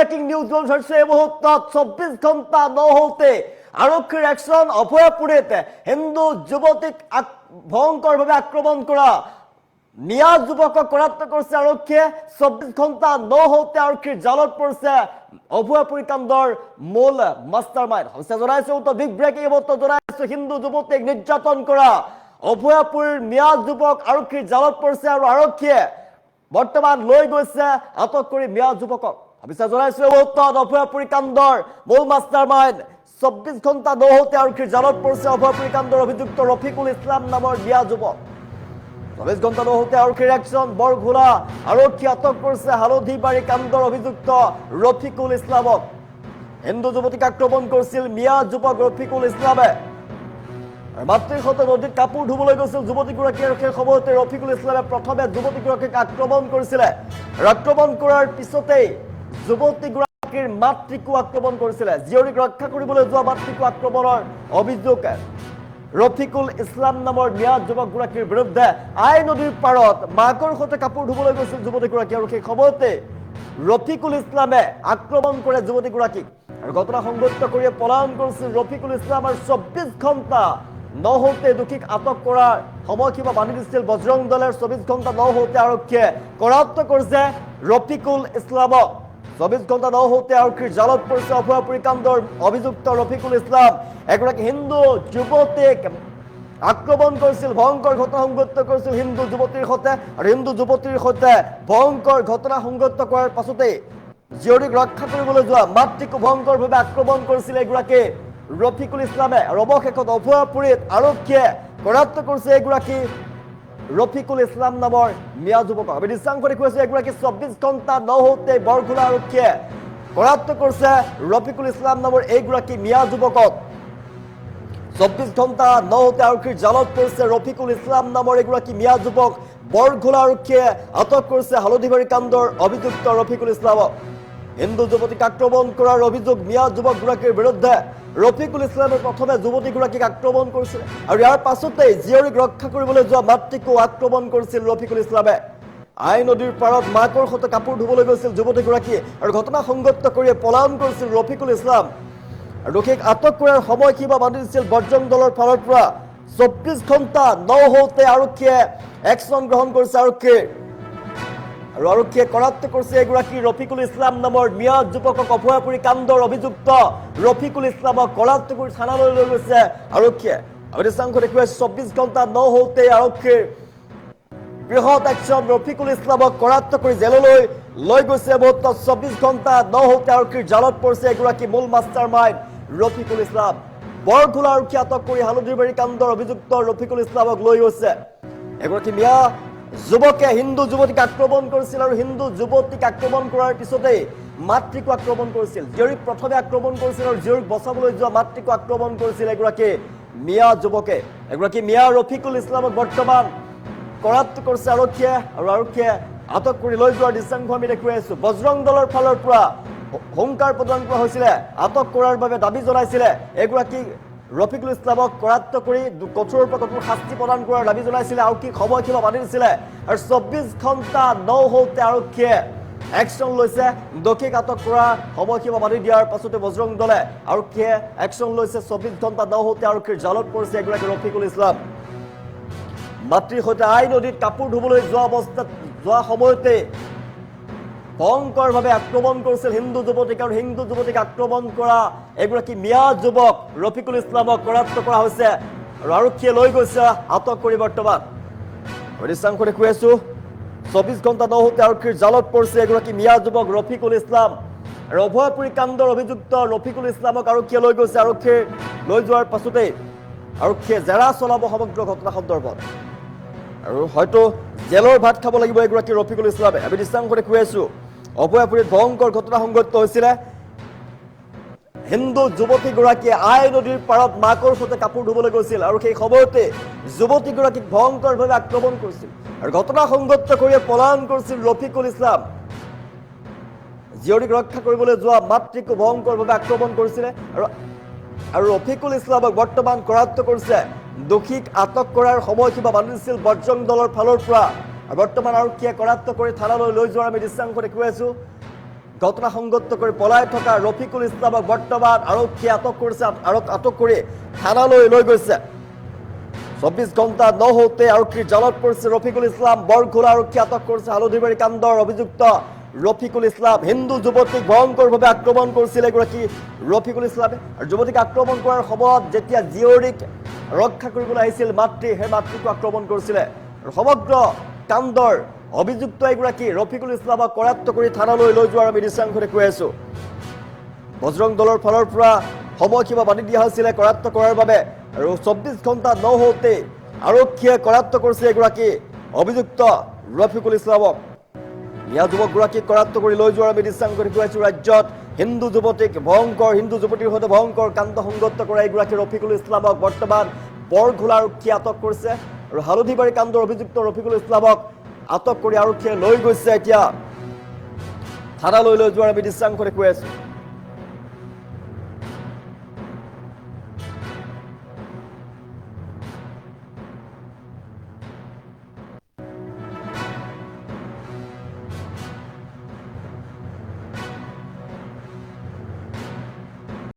breaking news ধৰছে এই মুহূৰ্তত 24 ঘণ্টা নহওঁতে আৰক্ষীৰ একশন অভয়পুৰীত হিন্দু যুৱতীক ভয়ংকৰভাৱে আক্ৰমণ কৰা মিয়া যুৱকক কৰাত্ত কৰিছে আৰক্ষীয়ে 24 ঘণ্টা নহওঁতে আৰক্ষীৰ জালত পৰিছে অভয়পুৰী কাণ্ডৰ মূল মাষ্টাৰমাইণ্ড হৈছে জনাইছে বিগ ব্ৰেকিং মুহূৰ্ত জনাইছে হিন্দু যুৱতীক নিৰ্যাতন কৰা অভয়পুৰীৰ মিয়া যুৱক আৰক্ষীৰ জালত পৰিছে আৰু আৰক্ষীয়ে বৰ্তমান লৈ গৈছে আটক কৰি মিয়া যুৱকক অভিষা জনাইছে মুহূৰ্তত অভয়পুৰী কাণ্ডৰ মূল মাষ্টাৰমাইণ্ড 24 ঘণ্টা নহওঁতে আৰক্ষীৰ জালত পৰিছে অভয়পুৰী কাণ্ডৰ অভিযুক্ত ৰফিকুল ইছলাম নামৰ মিয়া যুৱক 24 ঘণ্টা নহওঁতে আৰক্ষীৰ একশন বৰঘোলা আৰক্ষী আটক কৰিছে হালধিবাৰী কাণ্ডৰ অভিযুক্ত ৰফিকুল ইছলামক হিন্দু যুৱতীক আক্ৰমণ কৰিছিল মিয়া যুৱক ৰফিকুল ইছলামে মাতৃৰ সৈতে নদীত কাপোৰ ধুবলৈ গৈছিল যুৱতীগৰাকী আৰু সেই সময়তে ৰফিকুল ইছলামে প্ৰথমে যুৱতীগৰাকীক আক্ৰমণ কৰিছিলে আক্ৰমণ কৰাৰ পিছতেই যুৱতীগৰাকীৰ মাতৃকো আক্ৰমণ কৰিছিলে জীয়ৰীক ৰক্ষা কৰিবলৈ যোৱা মাতৃকো আক্ৰমণৰ অভিযোগ ৰফিকুল ইছলাম নামৰ মিয়া যুৱকগৰাকীৰ বিৰুদ্ধে আই নদীৰ পাৰত মাকৰ সৈতে কাপোৰ ধুবলৈ গৈছিল যুৱতীগৰাকী আৰু সেই সময়তে ৰফিকুল ইছলামে আক্ৰমণ কৰে যুৱতীগৰাকীক আৰু ঘটনা সংঘটিত কৰি পলায়ন কৰিছিল ৰফিকুল ইছলাম আৰু 24 ঘণ্টা নহওঁতে দুখীক আটক কৰাৰ সময়সীমা বান্ধি দিছিল বজৰং দলৰ 24 ঘণ্টা নহওঁতে আৰক্ষীয়ে কৰাত্ত কৰিছে ৰফিকুল ইছলামক 24 ঘণ্টা নহওঁতে আৰক্ষীৰ জালত পৰিছে অভয়পুৰী কাণ্ডৰ অভিযুক্ত ৰফিকুল ইছলাম এগৰাকী হিন্দু যুৱতীক আক্ৰমণ কৰিছিল ভয়ংকৰ ঘটনা সংঘটিত কৰিছিল হিন্দু যুৱতীৰ সৈতে আৰু হিন্দু যুৱতীৰ সৈতে ভয়ংকৰ ঘটনা সংঘটিত কৰাৰ পাছতেই জীয়ৰীক ৰক্ষা কৰিবলৈ যোৱা মাতৃকো ভয়ংকৰভাৱে আক্ৰমণ কৰিছিল এগৰাকী ৰফিকুল ইছলামে আৰু অৱশেষত অভয়পুৰীত আৰক্ষীয়ে কৰাত্ত কৰিছে এগৰাকী ৰফিকুল ইছলাম নামৰ মিয়া যুৱকক আমি দৃশ্যাংশ দেখুৱাইছো এগৰাকী 24 ঘণ্টা নহওঁতে বৰঘোলা আৰক্ষীয়ে কৰাত্ত কৰিছে ৰফিকুল ইছলাম নামৰ এইগৰাকী মিয়া যুৱকক 24 ঘণ্টা নহওঁতে আৰক্ষীৰ জালত পৰিছে ৰফিকুল ইছলাম নামৰ এগৰাকী মিয়া যুৱক বৰঘোলা আৰক্ষীয়ে আটক কৰিছে হালধিবাৰী কাণ্ডৰ অভিযুক্ত ৰফিকুল ইছলামক হিন্দু যুৱতীক আক্ৰমণ কৰাৰ অভিযোগ মিয়া যুৱকগৰাকীৰ বিৰুদ্ধে ৰফিকুল ইছলামে প্ৰথমে যুৱতীগৰাকীক আক্ৰমণ কৰিছিল আৰু ইয়াৰ পাছতেই জীয়ৰীক ৰক্ষা কৰিবলৈ যোৱা মাতৃকো আক্ৰমণ কৰিছিল ৰফিকুল ইছলামে আই নদীৰ পাৰত মাকৰ সৈতে কাপোৰ ধুবলৈ গৈছিল যুৱতীগৰাকী আৰু ঘটনা সংঘটিত কৰি পলায়ন কৰিছিল ৰফিকুল ইছলাম দুখীক আটক কৰাৰ সময়সীমা বান্ধি দিছিল বজৰং দলৰ ফালৰ পৰা 24 ঘণ্টা নহওঁতে আৰক্ষীয়ে একশন গ্ৰহণ কৰিছে আৰক্ষীয়ে কৰাত্ত কৰিছে এগৰাকী ৰফিকুল ইছলাম নামৰ মিয়া যুৱকক অভয়পুৰী কাণ্ডৰ অভিযুক্ত ৰফিকুল ইছলামক কৰাত্ত কৰি থানালৈ লৈ গৈছে আৰক্ষীয়ে অভিযান দেখুৱাইছে 24 ঘণ্টা নহওঁতে আৰক্ষীৰ বৃহৎ একশন ৰফিকুল ইছলামক কৰাত্ত কৰি জেললৈ লৈ গৈছে মুহূৰ্তত 24 ঘণ্টা নহওঁতে আৰক্ষীৰ জালত পৰিছে এগৰাকী মূল মাষ্টাৰমাইণ্ড ৰফিকুল ইছলাম বৰঘোলা আৰক্ষী আটক কৰি হালধিবাৰী কাণ্ডৰ অভিযুক্ত ৰফিকুল ইছলামক লৈ গৈছে এগৰাকী মিয়া যুৱকে হিন্দু যুৱতীক আক্ৰমণ কৰিছিল আৰু হিন্দু যুৱতীক আক্ৰমণ কৰাৰ পিছতেই মাতৃকো আক্ৰমণ কৰিছিল জীয়ৰীক প্ৰথমে আক্ৰমণ কৰিছিল আৰু জীয়ৰীক বচাবলৈ যোৱা মাতৃকো আক্ৰমণ কৰিছিল এগৰাকী মিয়া যুৱকে এগৰাকী মিয়া ৰফিকুল ইছলামক বৰ্তমান কৰাত্ত কৰিছে আৰক্ষীয়ে আৰু আৰক্ষীয়ে আটক কৰি লৈ যোৱাৰ দৃশ্যাংশ আমি দেখুৱাইছো বজৰং দলৰ ফালৰ পৰা হুংকাৰ প্ৰদান কৰা হৈছিলে আটক কৰাৰ বাবে দাবী জনাইছিলে এগৰাকী ৰফিকুল ইছলামক কৰাত্ত কৰি কঠোৰৰ পৰা কঠোৰ শাস্তি প্ৰদান কৰাৰ দাবী জনাইছিলে আৰু কি সময়সীমা বান্ধি দিছিলে আৰু 24 ঘণ্টা নহওঁতে আৰক্ষীয়ে একশন লৈছে দুখীক আটক কৰাৰ সময়সীমা বান্ধি দিয়াৰ পাছতে বজৰং দলে আৰক্ষীয়ে একশন লৈছে 24 ঘণ্টা নহওঁতে আৰক্ষীৰ জালত পৰিছে এগৰাকী ৰফিকুল ইছলাম মাতৃৰ সৈতে আই নদীত কাপোৰ ধুবলৈ যোৱা সময়তে ভয়ংকৰভাৱে আক্ৰমণ কৰিছিল হিন্দু যুৱতীক আৰু হিন্দু যুৱতীক আক্ৰমণ কৰা এগৰাকী মিয়া যুৱক ৰফিকুল ইছলামক কৰাত্ত কৰা হৈছে আৰু আৰক্ষীয়ে লৈ গৈছে আটক কৰি বৰ্তমান দৃশ্যাংশ দেখুৱাইছো 24 ঘণ্টা নহওঁতে আৰক্ষীৰ জালত পৰিছে এগৰাকী মিয়া যুৱক ৰফিকুল ইছলাম আৰু অভয়পুৰী কাণ্ডৰ অভিযুক্ত ৰফিকুল ইছলামক আৰক্ষীয়ে লৈ গৈছে আৰক্ষীৰ লৈ যোৱাৰ পাছতেই আৰক্ষীয়ে জেৰা চলাব সমগ্ৰ ঘটনা সন্দৰ্ভত আৰু হয়তো জেলৰ ভাত খাব লাগিব এগৰাকী ৰফিকুল ইছলামে আমি দৃশ্যাংশ দেখুৱাইছো অভয়পুৰীত ভয়ংকৰ ঘটনা সংঘটিত হৈছিলে হিন্দু যুৱতীগৰাকীয়ে আই নদীৰ পাৰত মাকৰ সৈতে কাপোৰ ধুবলৈ গৈছিল আৰু সেই সময়তে যুৱতীগৰাকীক ভয়ংকৰভাৱে আক্ৰমণ কৰিছিল আৰু ঘটনা সংঘটিত কৰি পলায়ন কৰিছিল ৰফিকুল ইছলাম জীয়ৰীক ৰক্ষা কৰিবলৈ যোৱা মাতৃকো ভয়ংকৰভাৱে আক্ৰমণ কৰিছিলে আৰু ৰফিকুল ইছলামক বৰ্তমান কৰাত্ত কৰিছে দুখীক আটক কৰাৰ সময়সীমা বান্ধি দিছিল বজৰং দলৰ ফালৰ পৰা বৰ্তমান আৰক্ষীয়ে কৰাত্ত কৰি থানালৈ লৈ যোৱাৰ আমি দৃশ্যাংশ দেখুৱাইছো ঘটনা সংগত কৰি পলাই থকা ৰফিকুল ইছলামক বৰ্তমান আৰক্ষীয়ে আটক কৰিছে আৰু আটক কৰি থানালৈ লৈ গৈছে 24 ঘণ্টা নহওঁতে আৰক্ষীৰ জালত পৰিছে ৰফিকুল ইছলাম বৰঘোলা আৰক্ষী আটক কৰিছে হালধিবাৰী কাণ্ডৰ অভিযুক্ত ৰফিকুল ইছলাম হিন্দু যুৱতীক ভয়ংকৰভাৱে আক্ৰমণ কৰিছিল এগৰাকী ৰফিকুল ইছলামে আৰু যুৱতীক আক্ৰমণ কৰাৰ সময়ত যেতিয়া জীয়ৰীক ৰক্ষা কৰিবলৈ আহিছিল মাতৃ সেই মাতৃক আক্ৰমণ কৰিছিলে আৰু সমগ্ৰ কাণ্ডৰ অভিযুক্ত এগৰাকী ৰফিকুল ইছলামক কৰায়ত্ব কৰি থানালৈ লৈ যোৱাৰ আমি দৃশ্যাংশ দেখুৱাই আছো বজৰং দলৰ ফালৰ পৰা সময়সীমা বান্ধি দিয়া হৈছিলে কৰায়ত্ব কৰাৰ বাবে আৰু 24 ঘণ্টা নহওঁতে আৰক্ষীয়ে কৰায়ত্ব কৰিছে এগৰাকী অভিযুক্ত ৰফিকুল ইছলামক নিয়া যুৱকগৰাকীক কৰায়ত্ব কৰি লৈ যোৱাৰ আমি দৃশ্যাংশ দেখুৱাইছো ৰাজ্যত হিন্দু যুৱতীক ভয়ংকৰ হিন্দু যুৱতীৰ সৈতে ভয়ংকৰ কাণ্ড সংগত কৰা এগৰাকী ৰফিকুল ইছলামক বৰ্তমান বৰঘোলা আৰক্ষীয়ে আটক কৰিছে আৰু হালধিবাৰী কাণ্ডৰ অভিযুক্ত ৰফিকুল ইছলামক আটক কৰি আৰক্ষীয়ে লৈ গৈছে এতিয়া থানালৈ লৈ যোৱাৰ আমি দৃশ্যাংশ দেখুৱাই আছো